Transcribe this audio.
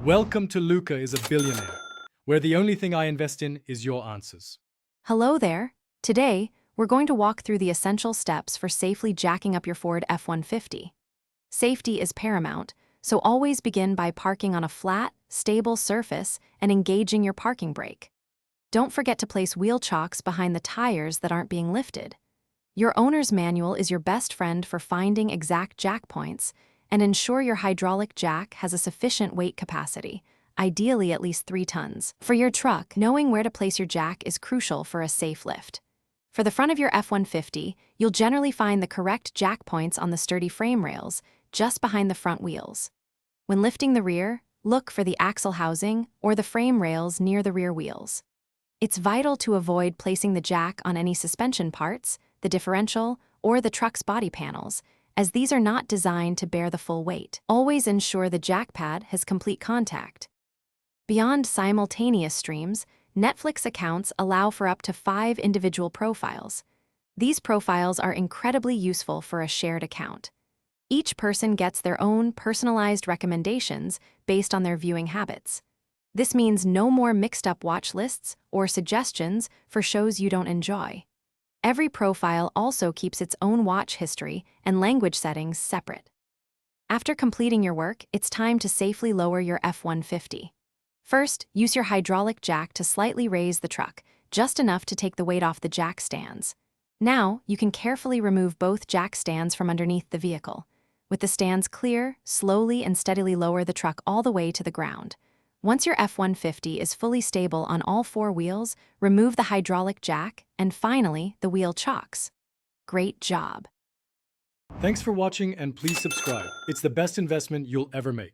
Welcome to Luca is a Billionaire, where the only thing I invest in is your answers. Hello there. Today, we're going to walk through the essential steps for safely jacking up your Ford F-150. Safety is paramount, so always begin by parking on a flat, stable surface and engaging your parking brake. Don't forget to place wheel chocks behind the tires that aren't being lifted. Your owner's manual is your best friend for finding exact jack points, and ensure your hydraulic jack has a sufficient weight capacity, ideally at least 3 tons. For your truck, knowing where to place your jack is crucial for a safe lift. For the front of your F-150, you'll generally find the correct jack points on the sturdy frame rails, just behind the front wheels. When lifting the rear, look for the axle housing or the frame rails near the rear wheels. It's vital to avoid placing the jack on any suspension parts, the differential, or the truck's body panels, as these are not designed to bear the full weight. Always ensure the jack pad has complete contact. Beyond simultaneous streams, Netflix accounts allow for up to 5 individual profiles. These profiles are incredibly useful for a shared account. Each person gets their own personalized recommendations based on their viewing habits. This means no more mixed-up watch lists or suggestions for shows you don't enjoy. Every profile also keeps its own watch history and language settings separate. After completing your work, it's time to safely lower your F-150. First, use your hydraulic jack to slightly raise the truck, just enough to take the weight off the jack stands. Now, you can carefully remove both jack stands from underneath the vehicle. With the stands clear, slowly and steadily lower the truck all the way to the ground. Once your F-150 is fully stable on all 4 wheels, remove the hydraulic jack and finally the wheel chocks. Great job! Thanks for watching and please subscribe. It's the best investment you'll ever make.